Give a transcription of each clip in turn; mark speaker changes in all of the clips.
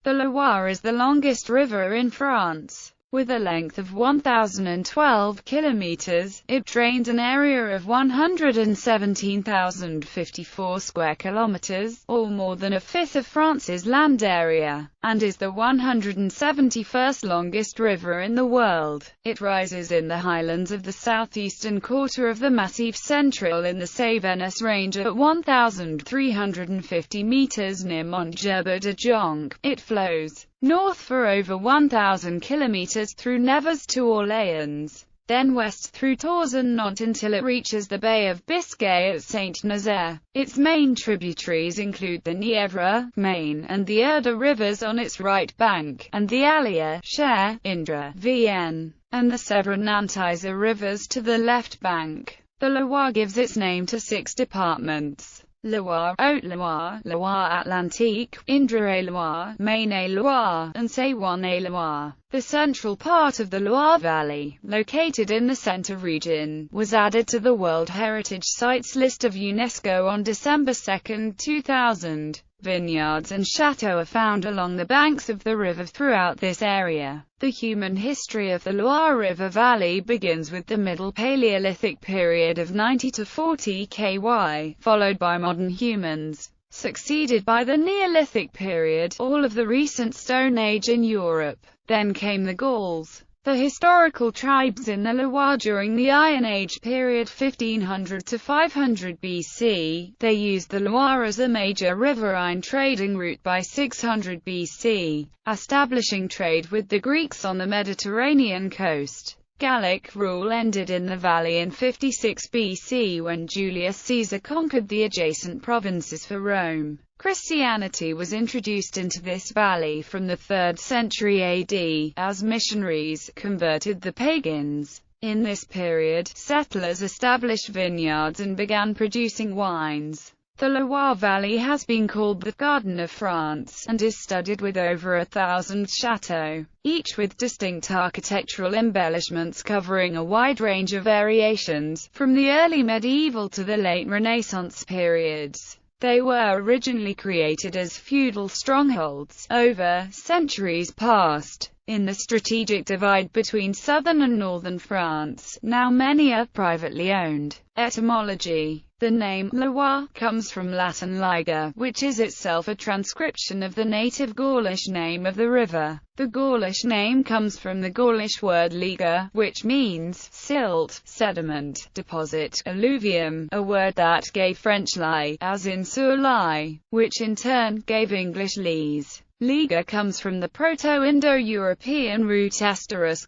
Speaker 1: The Loire is the longest river in France. With a length of 1,012 kilometers, it drains an area of 117,054 square kilometers, or more than a fifth of France's land area, and is the 171st longest river in the world. It rises in the highlands of the southeastern quarter of the Massif Central in the Cevennes range at 1,350 meters near Montgerber de Jonc. It flows north for over 1,000 kilometers through Nevers to Orléans, then west through Tours and Nantes until it reaches the Bay of Biscay at Saint-Nazaire. Its main tributaries include the Nièvre, Maine, and the Erdre rivers on its right bank, and the Allier, Cher, Indre, Vienne, and the Sèvre and Nantisre rivers to the left bank. The Loire gives its name to 6 departments: Loire, Haute-Loire, Loire Atlantique, Indre-et-Loire, Maine-et-Loire, and Saône-et-Loire. The central part of the Loire Valley, located in the center region, was added to the World Heritage Sites list of UNESCO on December 2, 2000. Vineyards and chateaux are found along the banks of the river throughout this area. The human history of the Loire River Valley begins with the Middle Paleolithic period of 90 to 40 KY, followed by modern humans, succeeded by the Neolithic period, all of the recent Stone Age in Europe. Then came the Gauls, the historical tribes in the Loire during the Iron Age period 1500 to 500 BC. They used the Loire as a major riverine trading route by 600 BC, establishing trade with the Greeks on the Mediterranean coast. Gallic rule ended in the valley in 56 BC when Julius Caesar conquered the adjacent provinces for Rome. Christianity was introduced into this valley from the 3rd century AD, as missionaries converted the pagans. In this period, settlers established vineyards and began producing wines. The Loire Valley has been called the Garden of France, and is studded with over 1,000 chateaux, each with distinct architectural embellishments covering a wide range of variations, from the early medieval to the late Renaissance periods. They were originally created as feudal strongholds, over centuries past, in the strategic divide between southern and northern France. Now many are privately owned. Etymology. The name Loire comes from Latin liga, which is itself a transcription of the native Gaulish name of the river. The Gaulish name comes from the Gaulish word liga, which means silt, sediment, deposit, alluvium, a word that gave French lie, as in sur lie, which in turn gave English lees. Liga comes from the Proto-Indo-European root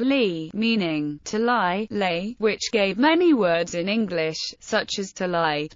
Speaker 1: *li, meaning to lie, lay, which gave many words in English, such as to lie,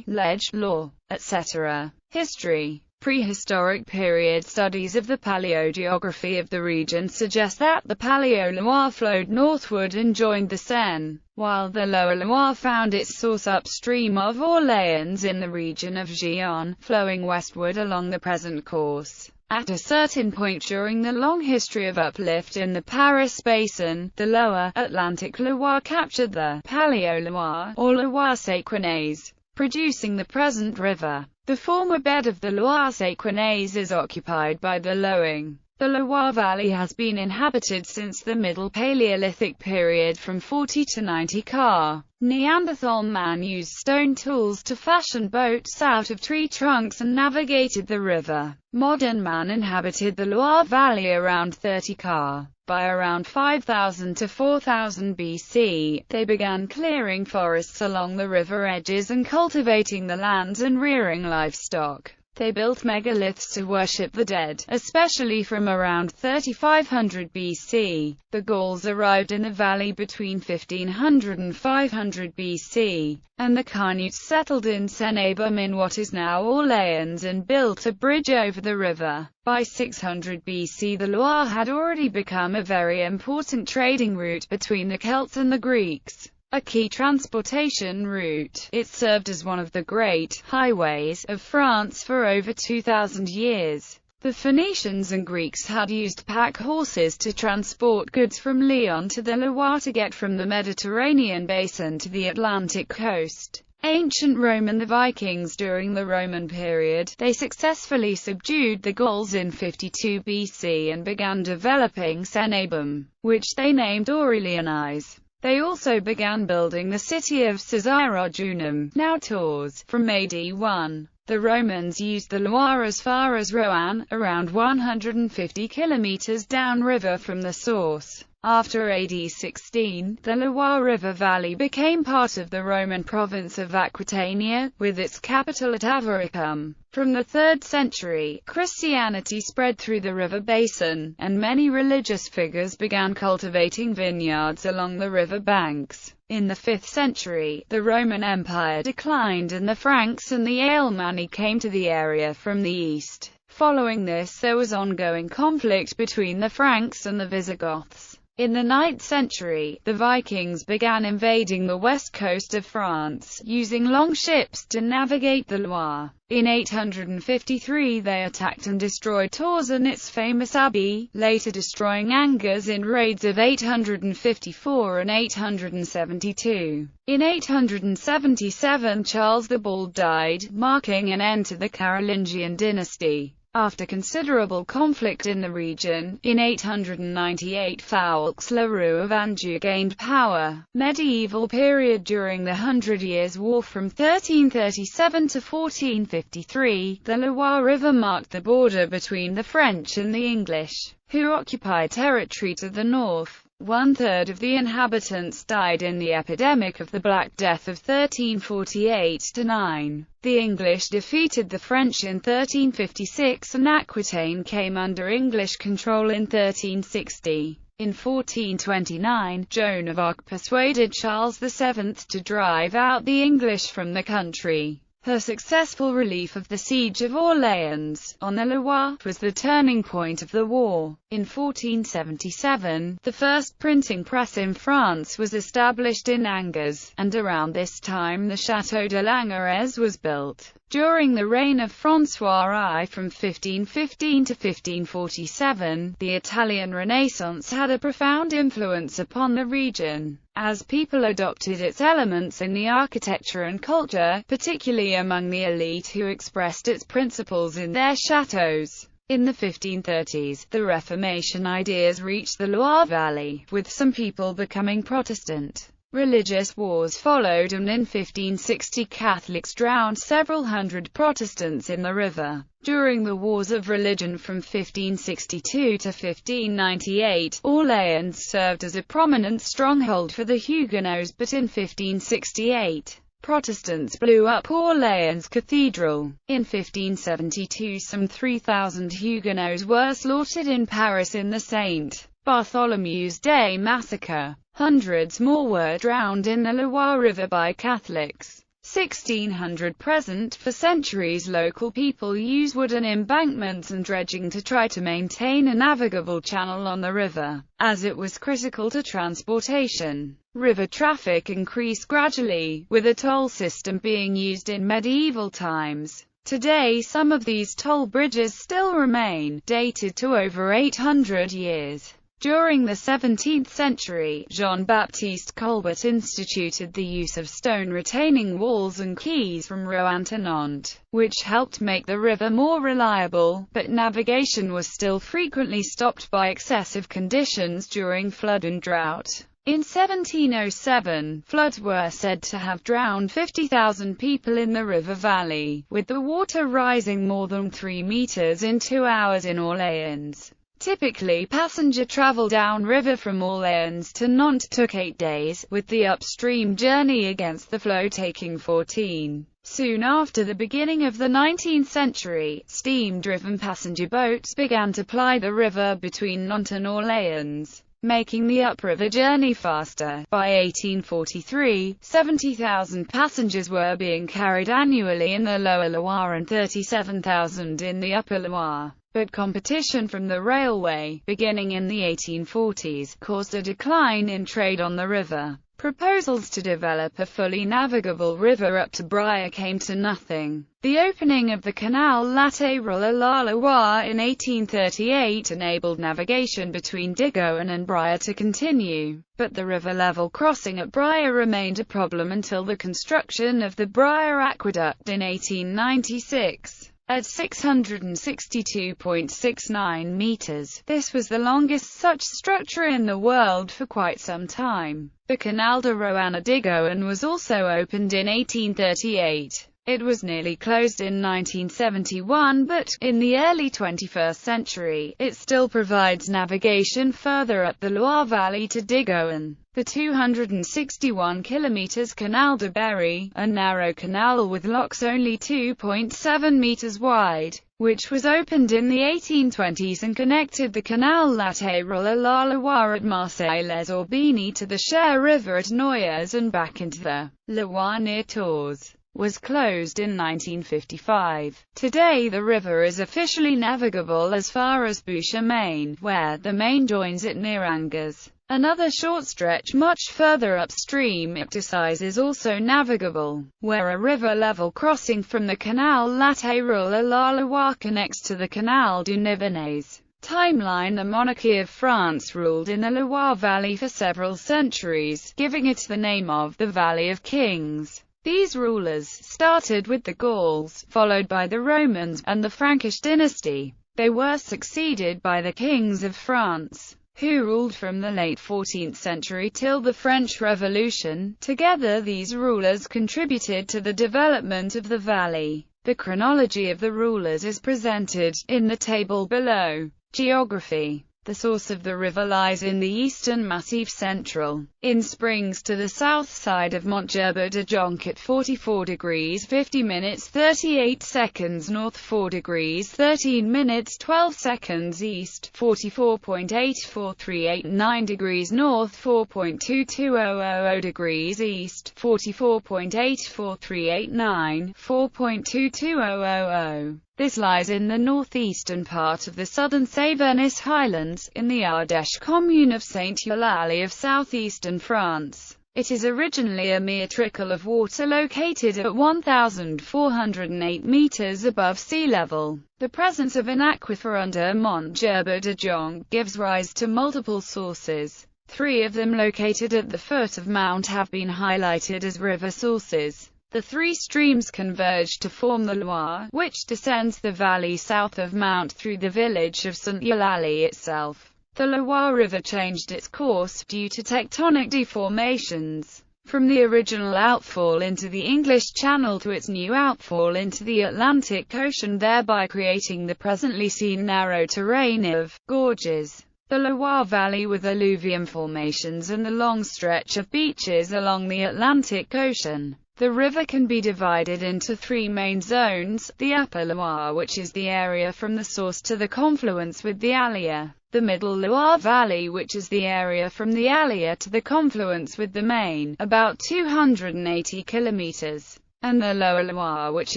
Speaker 1: ledge, law, etc. History. Prehistoric period studies of the paleogeography of the region suggest that the Paleo-Loire flowed northward and joined the Seine, while the Lower Loire found its source upstream of Orléans in the region of Gien, flowing westward along the present course. At a certain point during the long history of uplift in the Paris Basin, the lower Atlantic Loire captured the Paleo-Loire, or Loire Sequennaise, producing the present river. The former bed of the Loire Sequennaise is occupied by the Loing. The Loire Valley has been inhabited since the Middle Paleolithic period from 40 to 90 ca. Neanderthal man used stone tools to fashion boats out of tree trunks and navigated the river. Modern man inhabited the Loire Valley around 30 ca. By around 5000 to 4000 BC, they began clearing forests along the river edges and cultivating the lands and rearing livestock. They built megaliths to worship the dead, especially from around 3500 BC. The Gauls arrived in the valley between 1500 and 500 BC, and the Carnutes settled in Cenabum in what is now Orléans and built a bridge over the river. By 600 BC the Loire had already become a very important trading route between the Celts and the Greeks. A key transportation route, it served as one of the great highways of France for over 2,000 years. The Phoenicians and Greeks had used pack horses to transport goods from Lyon to the Loire to get from the Mediterranean basin to the Atlantic coast. Ancient Rome and the Vikings. During the Roman period, they successfully subdued the Gauls in 52 BC and began developing Cenabum, which they named Aurelianize. They also began building the city of Caesarea now Tours, from AD 1. The Romans used the Loire as far as Roanne, around 150 kilometers downriver from the source. After AD 16, the Loire River Valley became part of the Roman province of Aquitania, with its capital at Avaricum. From the 3rd century, Christianity spread through the river basin, and many religious figures began cultivating vineyards along the river banks. In the 5th century, the Roman Empire declined and the Franks and the Alemanni came to the area from the east. Following this, there was ongoing conflict between the Franks and the Visigoths. In the 9th century, the Vikings began invading the west coast of France, using long ships to navigate the Loire. In 853 they attacked and destroyed Tours and its famous abbey, later destroying Angers in raids of 854 and 872. In 877 Charles the Bald died, marking an end to the Carolingian dynasty. After considerable conflict in the region, in 898 Fouquet Leroux of Anjou gained power. Medieval period. During the Hundred Years' War from 1337 to 1453, the Loire River marked the border between the French and the English, who occupied territory to the north. 1/3 of the inhabitants died in the epidemic of the Black Death of 1348–9. The English defeated the French in 1356 and Aquitaine came under English control in 1360. In 1429, Joan of Arc persuaded Charles VII to drive out the English from the country. Her successful relief of the siege of Orléans, on the Loire, was the turning point of the war. In 1477, the first printing press in France was established in Angers, and around this time the Château de Langeres was built. During the reign of François I from 1515 to 1547, the Italian Renaissance had a profound influence upon the region, as people adopted its elements in the architecture and culture, particularly among the elite who expressed its principles in their chateaux. In the 1530s, the Reformation ideas reached the Loire Valley, with some people becoming Protestant. Religious wars followed and in 1560 Catholics drowned several hundred Protestants in the river. During the Wars of Religion from 1562 to 1598, Orléans served as a prominent stronghold for the Huguenots, but in 1568, Protestants blew up Orléans Cathedral. In 1572 some 3,000 Huguenots were slaughtered in Paris in the St. Bartholomew's Day massacre. Hundreds more were drowned in the Loire River by Catholics. 1600 present. For centuries local people used wooden embankments and dredging to try to maintain a navigable channel on the river, as it was critical to transportation. River traffic increased gradually, with a toll system being used in medieval times. Today some of these toll bridges still remain, dated to over 800 years. During the 17th century, Jean-Baptiste Colbert instituted the use of stone retaining walls and quays from Roanne to Nantes, which helped make the river more reliable, but navigation was still frequently stopped by excessive conditions during flood and drought. In 1707, floods were said to have drowned 50,000 people in the river valley, with the water rising more than 3 meters in 2 hours in Orléans. Typically passenger travel downriver from Orléans to Nantes took 8 days, with the upstream journey against the flow taking 14. Soon after the beginning of the 19th century, steam-driven passenger boats began to ply the river between Nantes and Orléans, making the upriver journey faster. By 1843, 70,000 passengers were being carried annually in the Lower Loire and 37,000 in the Upper Loire. But competition from the railway, beginning in the 1840s, caused a decline in trade on the river. Proposals to develop a fully navigable river up to Bryre came to nothing. The opening of the Canal latéral à la Loire in 1838 enabled navigation between Digoin and Bryre to continue, but the river level crossing at Bryre remained a problem until the construction of the Bryre Aqueduct in 1896. At 662.69 meters, this was the longest such structure in the world for quite some time. The Canal de Roanne-Digoin was also opened in 1838. It was nearly closed in 1971, but, in the early 21st century, it still provides navigation further up the Loire Valley to Digoin. The 261 km Canal de Berry, a narrow canal with locks only 2.7 meters wide, which was opened in the 1820s and connected the Canal latéral à la Loire at Marseille-les-Aubigny to the Cher River at Noyers and back into the Loire near Tours, was closed in 1955. Today the river is officially navigable as far as Boucher, Maine, where the Maine joins it near Angers. Another short stretch much further upstream, Ictisize, is also navigable, where a river level crossing from the Canal latéral à la Loire connects to the Canal du Nivernais. Timeline: the monarchy of France ruled in the Loire Valley for several centuries, giving it the name of the Valley of Kings. These rulers started with the Gauls, followed by the Romans, and the Frankish dynasty. They were succeeded by the kings of France, who ruled from the late 14th century till the French Revolution. Together these rulers contributed to the development of the valley. The chronology of the rulers is presented in the table below. Geography. The source of the river lies in the eastern Massif Central, in springs to the south side of Montgerber de Jonc at 44 degrees 50 minutes 38 seconds north, 4 degrees 13 minutes 12 seconds east, 44.84389 degrees north, 4.22000 degrees east, 44.84389, 4.22000. This lies in the northeastern part of the southern Savernais Highlands, in the Ardèche commune of Saint-Eulalie of southeastern France. It is originally a mere trickle of water located at 1,408 meters above sea level. The presence of an aquifer under Montgerber de Jonc gives rise to multiple sources. Three of them located at the foot of Mount have been highlighted as river sources. The three streams converge to form the Loire, which descends the valley south of Mount through the village of Saint-Eulalie itself. The Loire River changed its course, due to tectonic deformations, from the original outfall into the English Channel to its new outfall into the Atlantic Ocean, thereby creating the presently seen narrow terrain of gorges. The Loire Valley with alluvium formations and the long stretch of beaches along the Atlantic Ocean. The river can be divided into three main zones: the Upper Loire, which is the area from the source to the confluence with the Allier; the Middle Loire Valley, which is the area from the Allier to the confluence with the Maine, about 280 kilometers; and the Lower Loire, which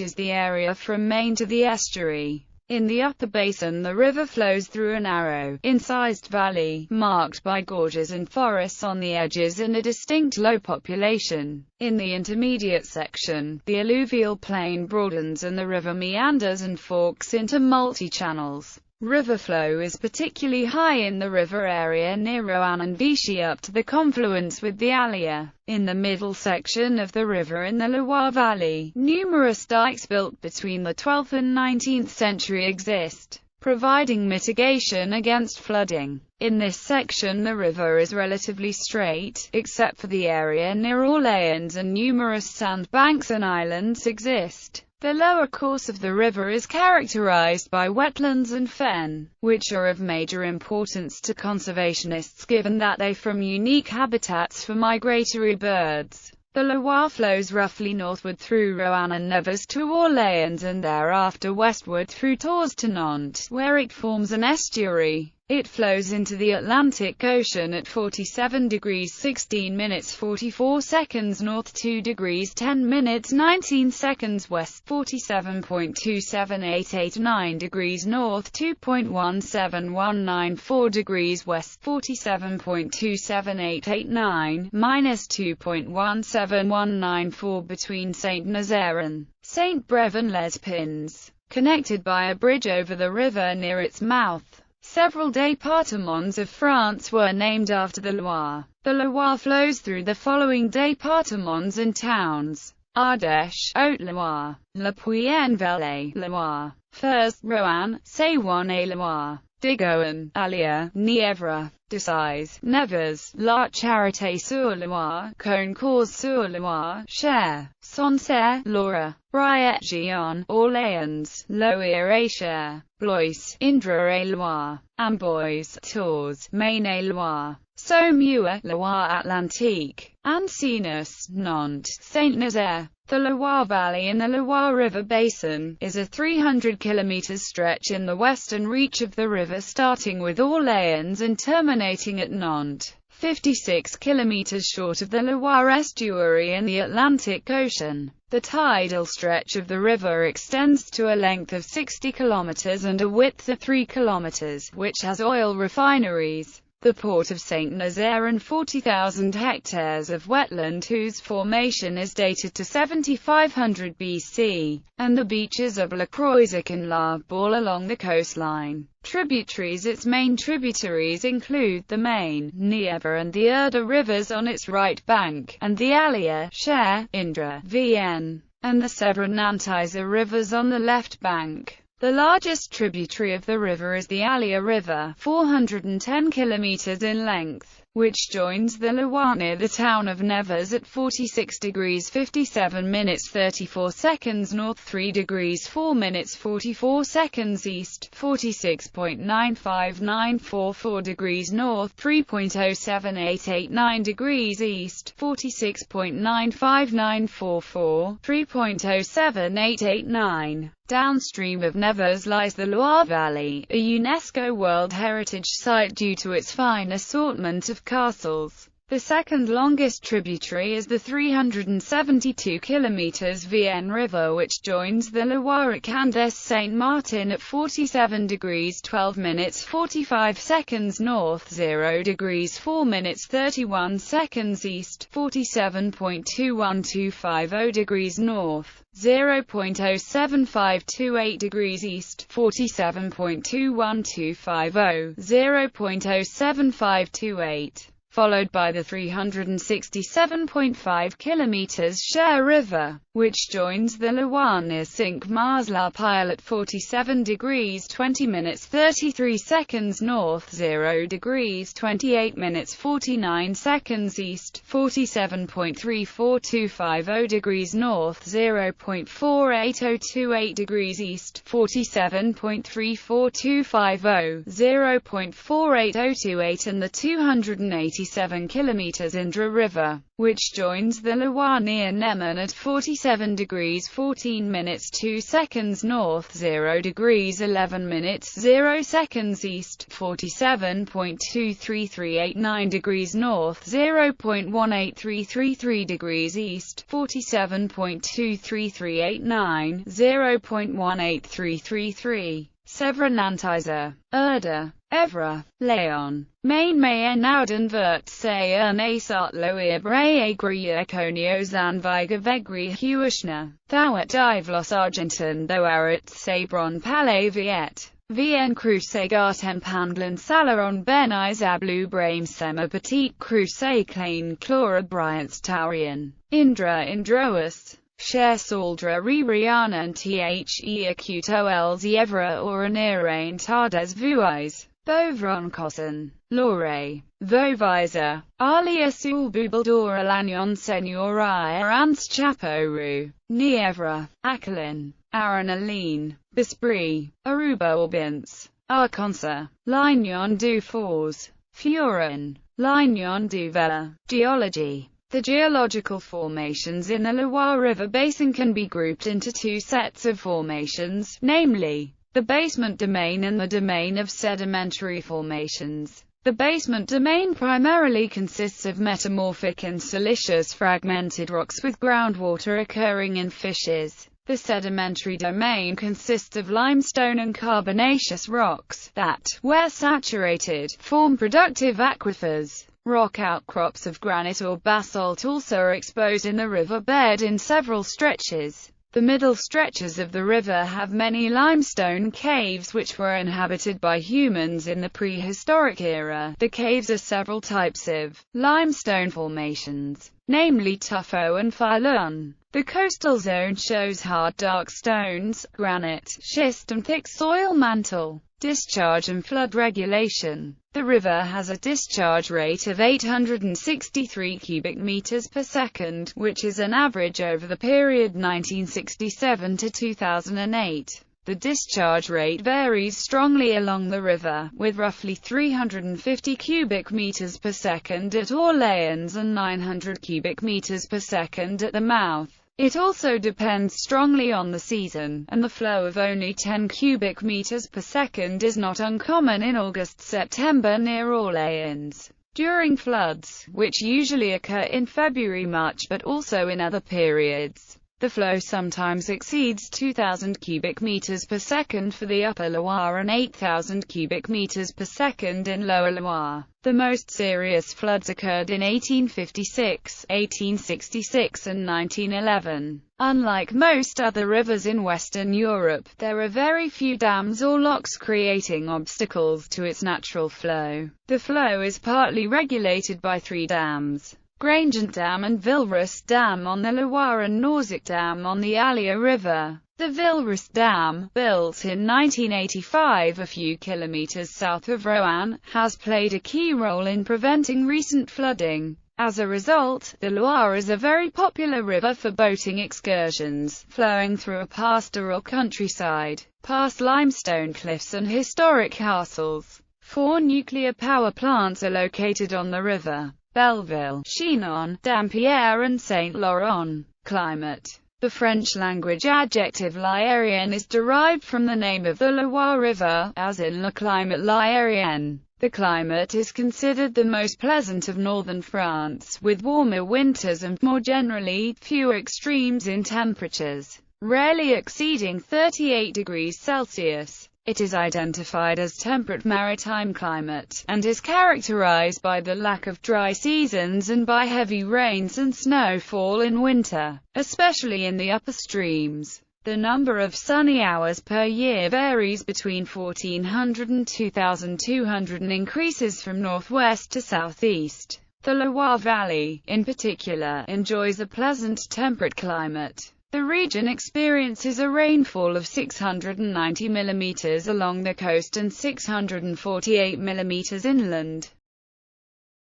Speaker 1: is the area from Maine to the estuary. In the upper basin the river flows through a narrow, incised valley, marked by gorges and forests on the edges and a distinct low population. In the intermediate section, the alluvial plain broadens and the river meanders and forks into multi-channels. River flow is particularly high in the river area near Roanne and Vichy up to the confluence with the Allier. In the middle section of the river in the Loire Valley, numerous dikes built between the 12th and 19th century exist, providing mitigation against flooding. In this section the river is relatively straight, except for the area near Orléans, and numerous sandbanks and islands exist. The lower course of the river is characterized by wetlands and fen, which are of major importance to conservationists given that they form unique habitats for migratory birds. The Loire flows roughly northward through Roanne and Nevers to Orléans and thereafter westward through Tours to Nantes, where it forms an estuary. It flows into the Atlantic Ocean at 47 degrees 16 minutes 44 seconds north, 2 degrees 10 minutes 19 seconds west, 47.27889 degrees north, 2.17194 degrees west, 47.27889, minus 2.17194 between Saint Nazaire and Saint Brevin-les-Pins, connected by a bridge over the river near its mouth. Several départements of France were named after the Loire. The Loire flows through the following départements and towns: Ardèche, Haute-Loire, Le Puy-en-Velay, Loire, Feurs, Roanne, Saône-et-Loire, Digoin, Allier, Nièvre, Decize, Nevers, La Charité-sur-Loire, Concours-sur-Loire, Cher, Sancerre, Loire, Briey-Gion, Orléans, Loire-et-Cher, Blois, Indre-et-Loire, Amboise, Tours, Maine-et-Loire, Saumur, Loire-Atlantique, Ancinous, Nantes, Saint-Nazaire. The Loire Valley in the Loire River Basin is a 300 km stretch in the western reach of the river, starting with Orléans and terminating at Nantes, 56 km short of the Loire estuary in the Atlantic Ocean. The tidal stretch of the river extends to a length of 60 km and a width of 3 km, which has oil refineries, the port of Saint-Nazaire and 40,000 hectares of wetland whose formation is dated to 7500 BC, and the beaches of Le Croisic and La Baule along the coastline. Tributaries. Its main tributaries include the Maine, Nièvre and the Erdre rivers on its right bank, and the Allier, Cher, Indre, Vienne, and the Sèvre Nantisre rivers on the left bank. The largest tributary of the river is the Allier River, 410 km in length, which joins the Loire near the town of Nevers at 46 degrees 57 minutes 34 seconds north, 3 degrees 4 minutes 44 seconds east, 46.95944 degrees north, 3.07889 degrees east, 46.95944, 3.07889. Downstream of Nevers lies the Loire Valley, a UNESCO World Heritage Site due to its fine assortment of castles. The second longest tributary is the 372 km Vienne River, which joins the Loire at Candes-Saint-Martin at 47 degrees 12 minutes 45 seconds north, 0 degrees 4 minutes 31 seconds east, 47.21250 degrees north, 0.07528 degrees east, 47.21250, 0.07528. Followed by the 367.5 km Cher River, which joins the Loire near Cinq-Mars-la-Pile at 47 degrees 20 minutes 33 seconds north, 0 degrees 28 minutes 49 seconds east, 47.34250 degrees north, 0.48028 degrees east, 47.34250, 0.48028, and the 287 km Indre River, which joins the Loire near Nemours at 47 degrees 14 minutes 2 seconds north, 0 degrees 11 minutes 0 seconds east, 47.23389 degrees north, 0.18333 degrees east, 47.23389, 0.18333. Sèvre Nantisre, Erdre, Èvre, Léon, Maine Mayen-Ouden Vert Seine Asart Loire Bray Agria Conio Zanviga Vegri Huishna, Thouat Divlos Argentin Thoarat Sabron Palais Viet. Vienne Cruce Gartem Pandlan Salaron Ben Isablu Brame Sema Petite Cruce Clain Clora Bryant's Taurian, Indra Indroas. Cher Saldra Riana and The Acuto Els Yevra or Anirain Tardes Vuis, Beauvron Cosson, Loire, Vauvisa, Alia Sul Bubaldora Lanyon Seigneuria Ans Chapeau, Nièvre, Accolin, Aranaline, Bispri, Aruba Orbince, Arconsa, Lignon du Fours, Furin, Lignon du Vella. Geology. The geological formations in the Loire River Basin can be grouped into two sets of formations, namely, the basement domain and the domain of sedimentary formations. The basement domain primarily consists of metamorphic and siliceous fragmented rocks with groundwater occurring in fissures. The sedimentary domain consists of limestone and carbonaceous rocks that, where saturated, form productive aquifers. Rock outcrops of granite or basalt also are exposed in the river bed in several stretches. The middle stretches of the river have many limestone caves which were inhabited by humans in the prehistoric era. The caves are several types of limestone formations, namely tuffo and filon. The coastal zone shows hard dark stones, granite, schist and thick soil mantle. Discharge and flood regulation. The river has a discharge rate of 863 cubic meters per second, which is an average over the period 1967 to 2008. The discharge rate varies strongly along the river, with roughly 350 cubic meters per second at Orleans and 900 cubic meters per second at the mouth. It also depends strongly on the season, and the flow of only 10 cubic meters per second is not uncommon in August-September near Orleans. During floods, which usually occur in February-March but also in other periods, the flow sometimes exceeds 2,000 cubic meters per second for the Upper Loire and 8,000 cubic meters per second in Lower Loire. The most serious floods occurred in 1856, 1866 and 1911. Unlike most other rivers in Western Europe, there are very few dams or locks creating obstacles to its natural flow. The flow is partly regulated by three dams: Grandjean Dam and Villerusse Dam on the Loire and Noirzac Dam on the Allier River. The Villerusse Dam, built in 1985 a few kilometers south of Roanne, has played a key role in preventing recent flooding. As a result, the Loire is a very popular river for boating excursions, flowing through a pastoral countryside, past limestone cliffs and historic castles. 4 nuclear power plants are located on the river: Belleville, Chinon, Dampierre and Saint-Laurent. Climate. The French language adjective Loirien is derived from the name of the Loire River, as in le climat loirien. The climate is considered the most pleasant of northern France, with warmer winters and, more generally, fewer extremes in temperatures, rarely exceeding 38 degrees Celsius. It is identified as temperate maritime climate, and is characterized by the lack of dry seasons and by heavy rains and snowfall in winter, especially in the upper streams. The number of sunny hours per year varies between 1,400 and 2,200 and increases from northwest to southeast. The Loire Valley, in particular, enjoys a pleasant temperate climate. The region experiences a rainfall of 690 mm along the coast and 648 mm inland.